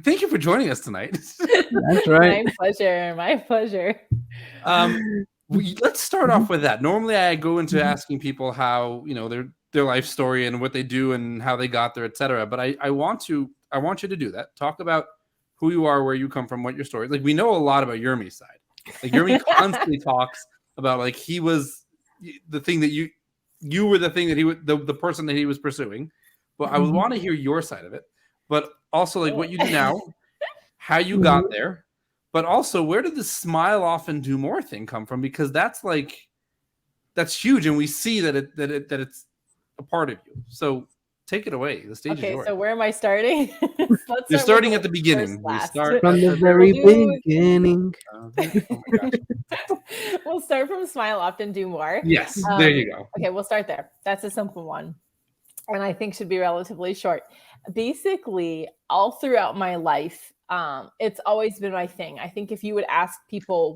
thank you for joining us tonight. That's right. My pleasure. Let's start off with that. Normally, I go into asking people how their life story and what they do and how they got there, etc. But I want you to do that. Talk about who you are, where you come from, what your story is. Like, we know a lot about Yermi's side. Like, Yermi constantly talks about, like, he was the thing that you were the thing that he was the person that he was pursuing. But I would want to hear your side of it. But also, like, what you do now, how you got there, but also, where did the smile often do more thing come from? Because that's huge, and we see that it's a part of you. So take it away. The stage is yours. So where am I starting? You're starting at the beginning. We start from the very beginning. Oh my gosh. We'll start from smile often, do more. Yes, there you go. Okay, we'll start there. That's a simple one, and I think should be relatively short. Basically, all throughout my life, it's always been my thing. I think if you would ask people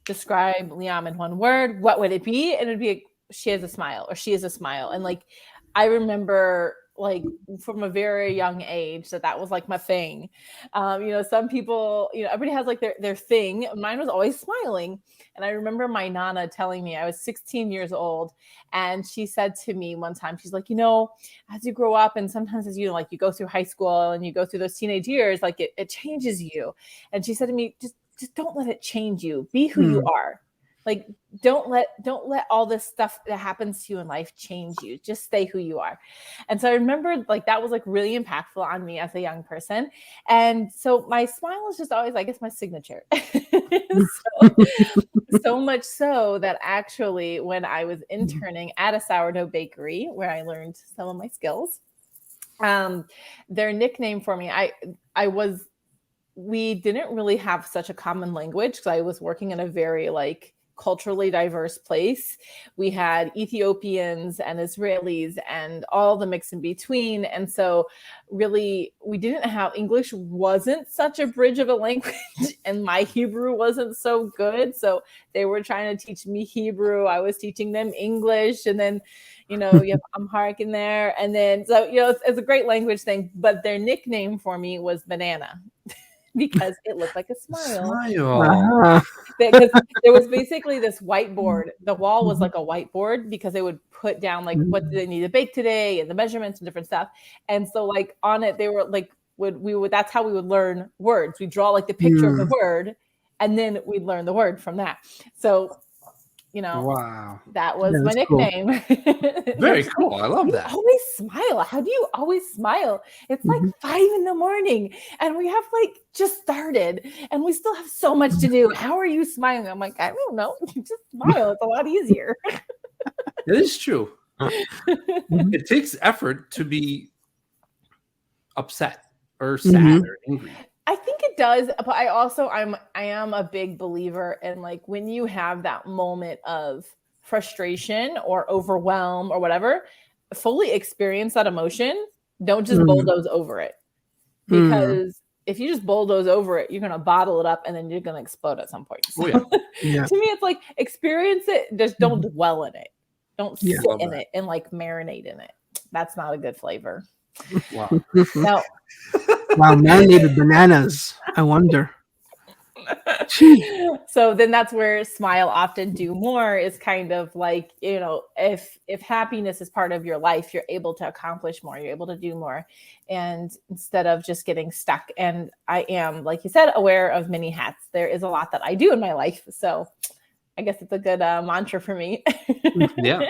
describe Liam in one word, what would it be? And it'd be she has a smile, or she is a smile. And like, I remember from a very young age that was like my thing. Some people, everybody has like their thing. Mine was always smiling. And I remember my Nana telling me, I was 16 years old, and she said to me one time, she's like, as you grow up, and sometimes as you go through high school and you go through those teenage years, like it changes you. And she said to me, just don't let it change you. Be who you are. Like, don't let all this stuff that happens to you in life change you. Just stay who you are. And so I remember that was really impactful on me as a young person. And so my smile is just always, I guess, my signature. so much so that actually when I was interning at a sourdough bakery where I learned some of my skills, their nickname for me, we didn't really have such a common language because I was working in a very culturally diverse place. We had Ethiopians and Israelis and all the mix in between. And so really we didn't have, English wasn't such a bridge of a language, and my Hebrew wasn't so good. So they were trying to teach me Hebrew. I was teaching them English. And then, you have Amharic in there. And then, so, it's a great language thing, but their nickname for me was Banana. Because it looked like a smile. Because there was basically this whiteboard. The wall was like a whiteboard because they would put down what do they need to bake today and the measurements and different stuff. And so on it, they were that's how we would learn words. We draw the picture of the word, and then we'd learn the word from that. So wow, that was my nickname. Cool. Very cool. I love that. Always smile. How do you always smile? It's 5 a.m. and we have just started and we still have so much to do. How are you smiling? I'm like, I don't know. You just smile. It's a lot easier. It is true. It takes effort to be upset or sad or angry. I think it does, but I am a big believer in when you have that moment of frustration or overwhelm or whatever, fully experience that emotion. Don't just bulldoze over it, because if you just bulldoze over it, you're going to bottle it up and then you're going to explode at some point. So, to me, it's experience it. Just don't dwell in it. Don't sit in it and marinate in it. That's not a good flavor. Wow. Now, wow, marinated bananas. I wonder. So then that's where smile often do more is kind of if happiness is part of your life, you're able to accomplish more, you're able to do more, and instead of just getting stuck. And I am, like you said, aware of many hats. There is a lot that I do in my life, so I guess it's a good mantra for me. Yeah,